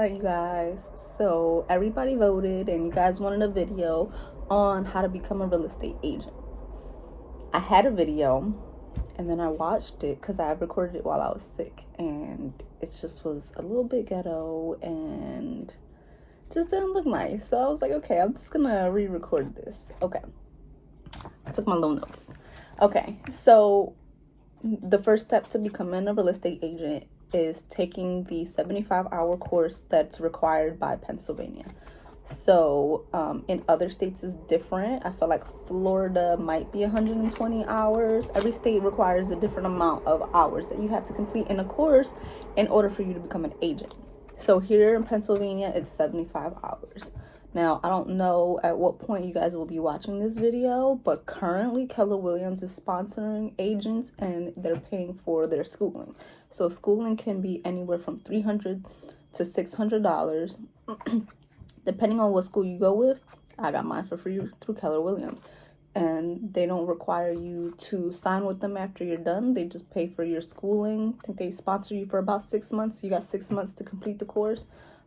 Alright, you guys, so everybody voted and you guys wanted a video on how to become a real estate agent. I had a video and then I watched it because I recorded it while I was sick, and it just was a little bit ghetto and just didn't look nice. So I was like, okay, I'm just gonna re-record this. Okay, I took my little notes. Okay, so the first step to becoming a real estate agent is taking the 75-hour course that's required by Pennsylvania. So in other states is different. I feel like Florida might be 120 hours. Every state requires a different amount of hours that you have to complete in a course in order for you to become an agent. So here in Pennsylvania, it's 75 hours. Now, I don't know at what point you guys will be watching this video, but currently Keller Williams is sponsoring agents and they're paying for their schooling. So schooling can be anywhere from $300 to $600, depending on what school you go with. I got mine for free through Keller Williams. And they don't require you to sign with them after you're done. They just pay for your schooling. I think they sponsor you for about 6 months. You got 6 months to complete the course.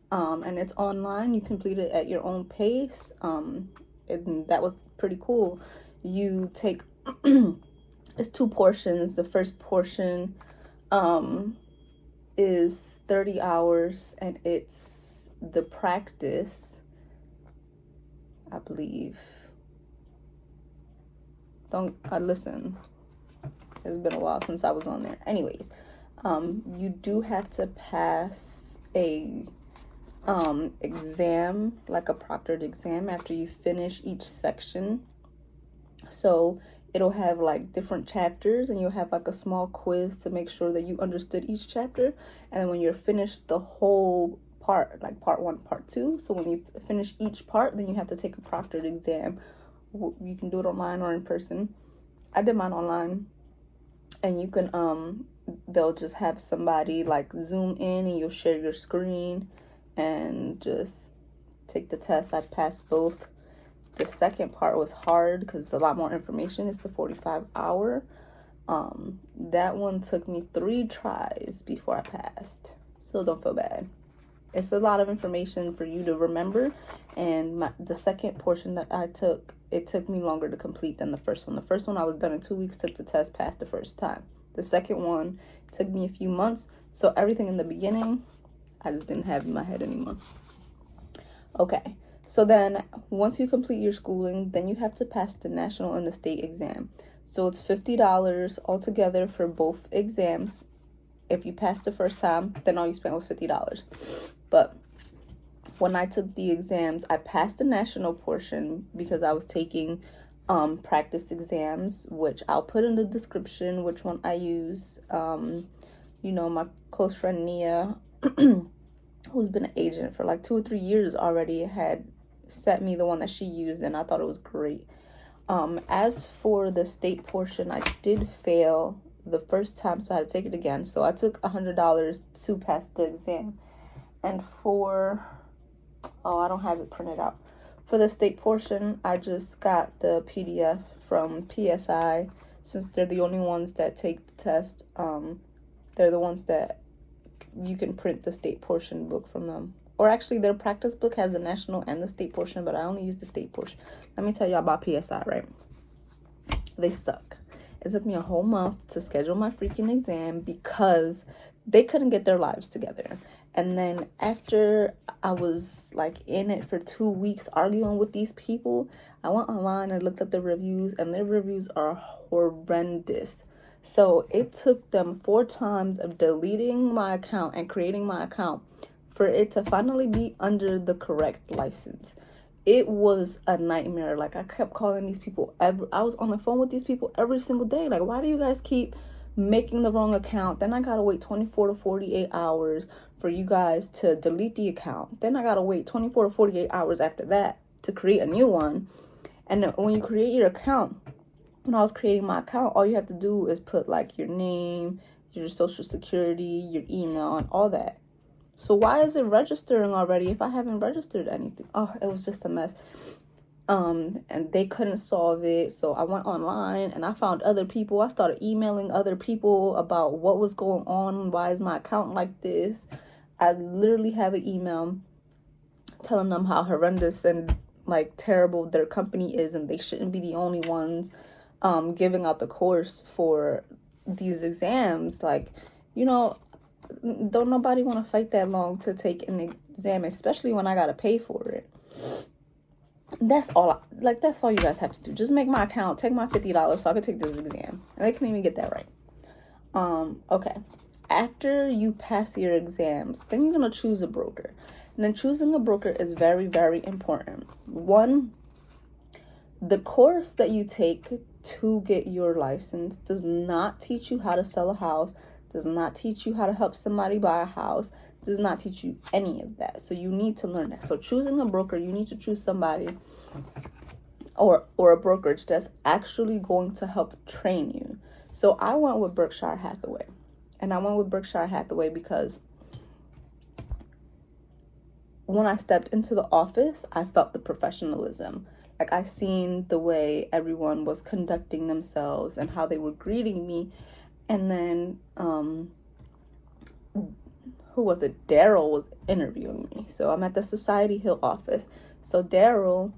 And it's online. You complete it at your own pace. And that was pretty cool. You take it's 2 portions. The first portion is 30 hours, and it's the practice, I believe. Don't listen. It's been a while since I was on there. Anyways, you do have to pass a exam, like a proctored exam, after you finish each section. So it'll have like different chapters, and you'll have like a small quiz to make sure that you understood each chapter. And then when you're finished the whole part, like part 1, part 2, so when you finish each part, then you have to take a proctored exam. You can do it online or in person. I did mine online, and you can they'll just have somebody like zoom in and you'll share your screen and just take the test. I passed both. The second part was hard because it's a lot more information. It's the 45-hour. That one took me 3 tries before I passed, so don't feel bad. It's a lot of information for you to remember, and the second portion that I took, it took me longer to complete than the first one. The first one I was done in 2 weeks, took the test, passed the first time. The second one took me a few months, so everything in the beginning, I just didn't have in my head anymore. Okay, so then once you complete your schooling, then you have to pass the national and the state exam. So it's $50 altogether for both exams. If you pass the first time, then all you spent was $50. But when I took the exams, I passed the national portion because I was taking practice exams, which I'll put in the description which one I use. You know, my close friend Nia, who's been an agent for like 2 or 3 years already, had sent me the one that she used, and I thought it was great. As for the state portion, I did fail the first time, so I had to take it again. So I took $100 to pass the exam. And for, I don't have it printed out. For the state portion, I just got the PDF from PSI, since they're the only ones that take the test. They're the ones that you can print the state portion book from them. Or actually, their practice book has the national and the state portion, but I only use the state portion. Let me tell y'all about PSI, right? They suck. It took me a whole month to schedule my freaking exam because they couldn't get their lives together. And then after I was like in it for 2 weeks arguing with these people, I went online and looked at the reviews, and their reviews are horrendous. So it took them 4 times of deleting my account and creating my account for it to finally be under the correct license. It was a nightmare. Like, I kept calling these people. I was on the phone with these people every single day. Like, why do you guys keep making the wrong account? Then I gotta wait 24 to 48 hours for you guys to delete the account. Then I gotta wait 24 to 48 hours after that to create a new one. And then when you create your account, when I was creating my account, all you have to do is put like your name, your social security, your email, and all that. So why is it registering already if I haven't registered anything? Oh, it was just a mess. And they couldn't solve it. So I went online and I found other people. I started emailing other people about what was going on. Why is my account like this? I literally have an email telling them how horrendous and like terrible their company is, and they shouldn't be the only ones giving out the course for these exams. Like, you know, don't nobody want to fight that long to take an exam, especially when I gotta pay for it. That's all. That's all you guys have to do. Just make my account, take my $50 so I can take this exam, and they couldn't even get that right. Okay. After you pass your exams, then you're gonna choose a broker. And then choosing a broker is very, very important. One, the course that you take to get your license does not teach you how to sell a house, does not teach you how to help somebody buy a house, does not teach you any of that. So you need to learn that. So choosing a broker, you need to choose somebody or a brokerage that's actually going to help train you. So I went with Berkshire Hathaway. And I went with Berkshire Hathaway because when I stepped into the office, I felt the professionalism. Like, I seen the way everyone was conducting themselves and how they were greeting me. And then, who was it? Daryl was interviewing me. So I'm at the Society Hill office. So Daryl,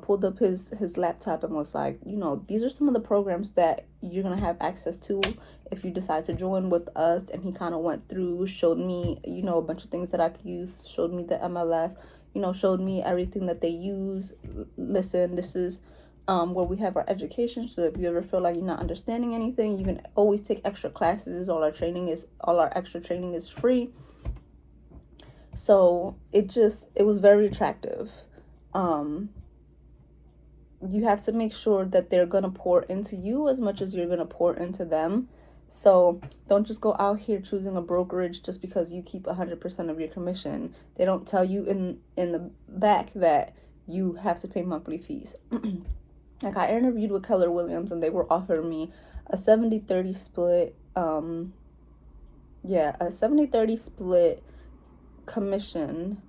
pulled up his laptop and was like, these are some of the programs that you're going to have access to if you decide to join with us. And he kind of went through, showed me, a bunch of things that I could use, showed me the MLS, showed me everything that they use. Listen, this is where we have our education. So if you ever feel like you're not understanding anything, you can always take extra classes. All our extra training is free. So it was very attractive. You have to make sure that they're going to pour into you as much as you're going to pour into them. So don't just go out here choosing a brokerage just because you keep 100% of your commission. They don't tell you in the back that you have to pay monthly fees. Like, I interviewed with Keller Williams and they were offering me a 70-30 split. A 70-30 split commission.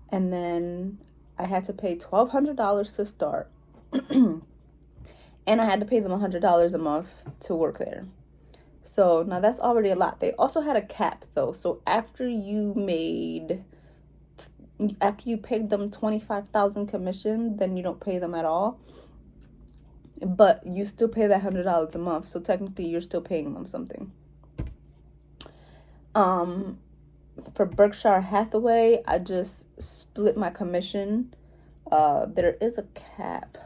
And then I had to pay $1,200 to start. And I had to pay them $100 a month to work there. So now that's already a lot. They also had a cap though. So after you paid them $25,000 commission, then you don't pay them at all. But you still pay that $100 a month. So technically you're still paying them something. For Berkshire Hathaway, I just split my commission. There is a cap.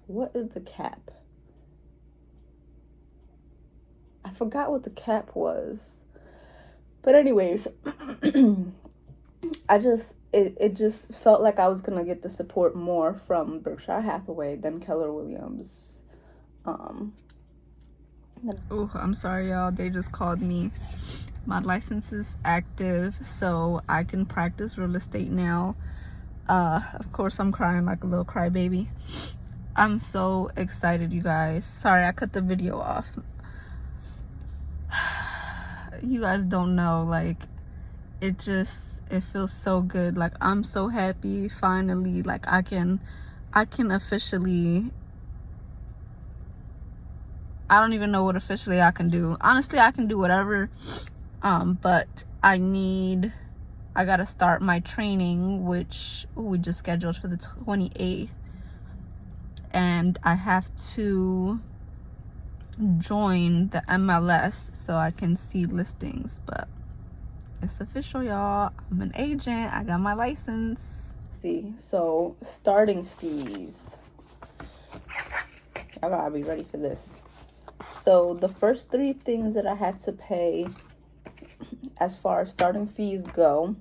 What is the cap? I forgot what the cap was. But anyways, it just felt like I was gonna get the support more from Berkshire Hathaway than Keller Williams. Oh, I'm sorry, y'all. They just called me. My license is active, so I can practice real estate now. Of course, I'm crying like a little crybaby. I'm so excited, you guys. Sorry, I cut the video off. You guys don't know, like, it feels so good. Like, I'm so happy finally. Like, I can officially, I don't even know what officially I can do. Honestly, I can do whatever. But I gotta start my training, which we just scheduled for the 28th. And I have to join the MLS so I can see listings. But it's official, y'all. I'm an agent. I got my license. See, so starting fees. I gotta be ready for this. So the first 3 things that I had to pay as far as starting fees go,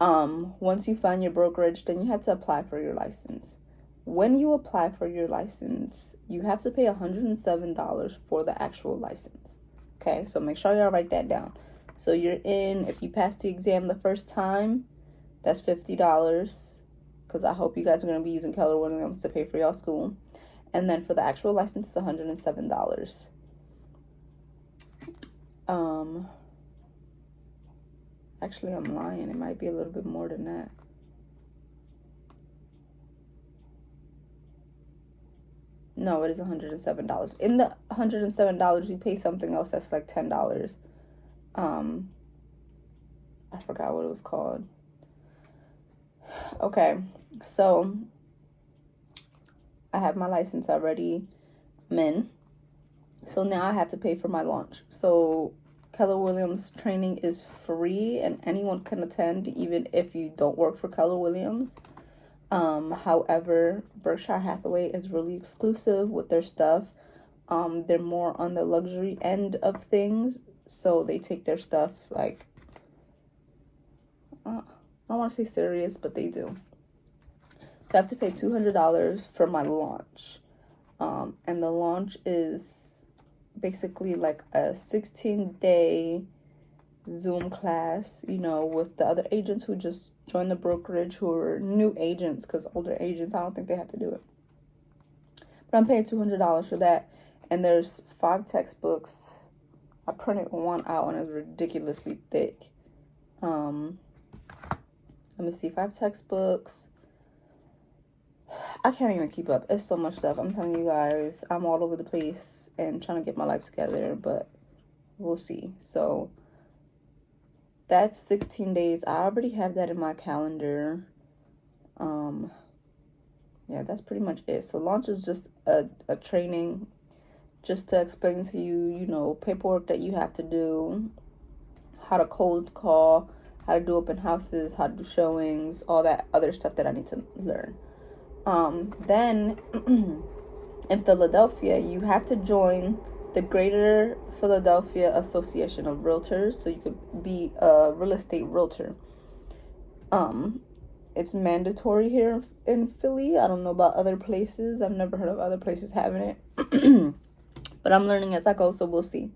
once you find your brokerage, then you have to apply for your license. When you apply for your license, you have to pay $107 for the actual license. Okay, so make sure y'all write that down. So if you pass the exam the first time, that's $50. Because I hope you guys are going to be using Keller Williams to pay for y'all school. And then for the actual license, it's $107. Actually, I'm lying. It might be a little bit more than that. No, it is $107. In the $107, you pay something else that's like $10. I forgot what it was called. Okay, so I have my license already. I'm in. So now I have to pay for my launch. So Keller Williams training is free and anyone can attend, even if you don't work for Keller Williams. However, Berkshire Hathaway is really exclusive with their stuff. They're more on the luxury end of things, so they take their stuff like, I don't want to say serious, but they do. So I have to pay $200 for my launch. And the launch is basically like a 16-day Zoom class, you know, with the other agents who just joined the brokerage, who are new agents, because older agents, I don't think they have to do it. But I'm paying $200 for that. And there's 5 textbooks. I printed one out and it's ridiculously thick. Let me see, 5 textbooks. I can't even keep up. It's so much stuff. I'm telling you guys, I'm all over the place and trying to get my life together, but we'll see. So that's 16 days. I already have that in my calendar. Yeah, that's pretty much it. So launch is just a training just to explain to you, you know, paperwork that you have to do, how to cold call, how to do open houses, how to do showings, all that other stuff that I need to learn. Then in Philadelphia, you have to join the Greater Philadelphia Association of Realtors, so you could be a real estate realtor. It's mandatory here in Philly. I don't know about other places. I've never heard of other places having it. But I'm learning as I go, so we'll see.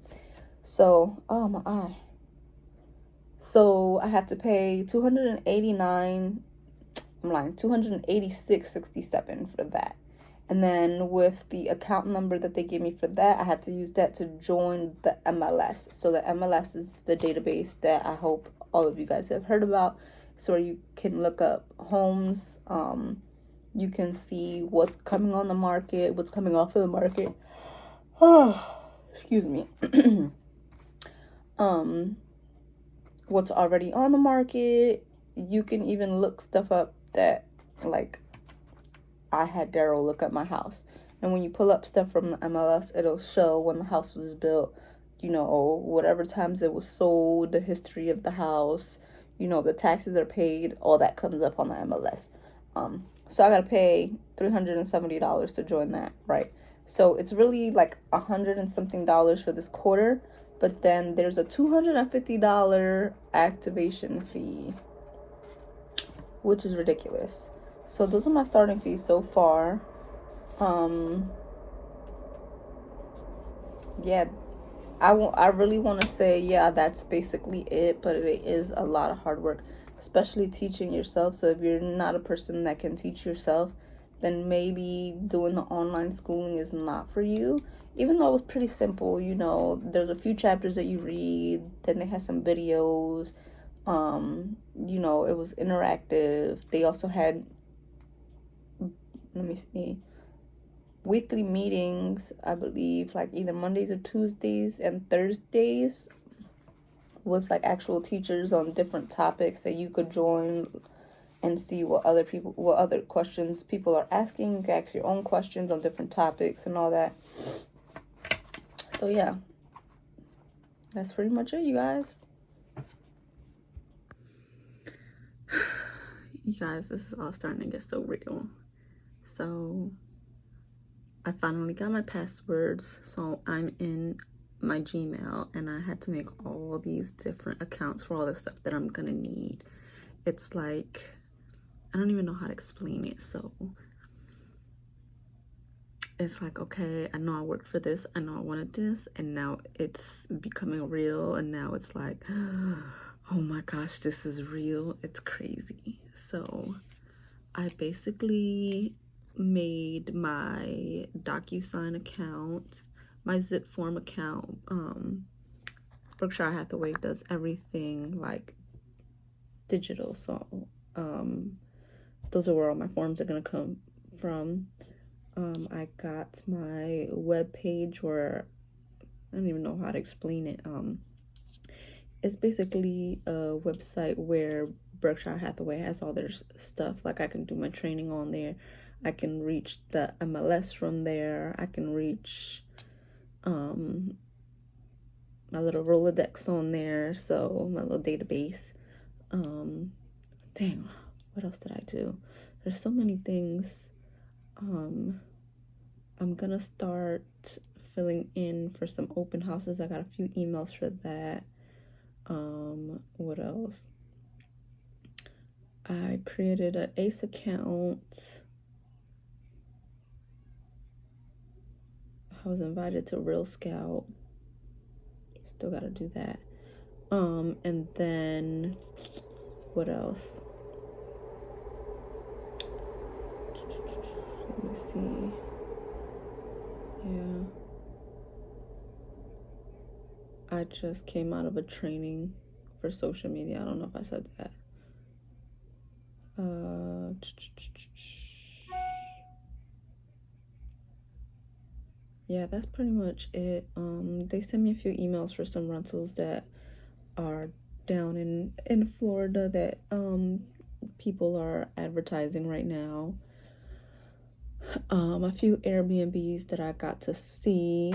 So, oh my eye. So I have to pay $286.67 for that. And then with the account number that they give me for that, I have to use that to join the MLS. So the MLS is the database that I hope all of you guys have heard about. So you can look up homes. You can see what's coming on the market, what's coming off of the market. Oh, excuse me. What's already on the market. You can even look stuff up that, like, I had Daryl look up my house. And when you pull up stuff from the MLS, it'll show when the house was built, you know, whatever times it was sold, the history of the house, you know, the taxes are paid, all that comes up on the MLS. So I gotta pay $370 to join that, right? So it's really like $100 and something for this quarter, but then there's a $250 activation fee, which is ridiculous. So those are my starting fees so far. Yeah, I really want to say, yeah, that's basically it, but it is a lot of hard work, especially teaching yourself. So if you're not a person that can teach yourself, then maybe doing the online schooling is not for you. Even though it was pretty simple, you know, there's a few chapters that you read, then they had some videos. You know, it was interactive. They also had, let me see, weekly meetings, I believe, like either Mondays or Tuesdays and Thursdays, with like actual teachers on different topics that you could join and see what other questions people are asking. You can ask your own questions on different topics and all that. So yeah, that's pretty much it, you guys. You guys, this is all starting to get so real. So I finally got my passwords, so I'm in my Gmail, and I had to make all these different accounts for all the stuff that I'm gonna need. It's like, I don't even know how to explain it. So it's like, okay, I know I worked for this, I know I wanted this, and now it's becoming real, and now it's like, oh my gosh, this is real. It's crazy. So I basically made my DocuSign account, my ZipForm account. Berkshire Hathaway does everything like digital, so those are where all my forms are gonna come from. I got my web page where, I don't even know how to explain it. it's basically a website where Berkshire Hathaway has all their stuff. Like I can do my training on there. I can reach the MLS from there. I can reach my little Rolodex on there, so my little database. Dang, what else did I do? There's so many things. I'm gonna start filling in for some open houses. I got a few emails for that. What else? I created an ACE account. I was invited to Real Scout. Still gotta do that. And then what else? Let me see. Yeah. I just came out of a training for social media. I don't know if I said that. Yeah, that's pretty much it. They sent me a few emails for some rentals that are down in Florida that people are advertising right now. A few Airbnbs that I got to see.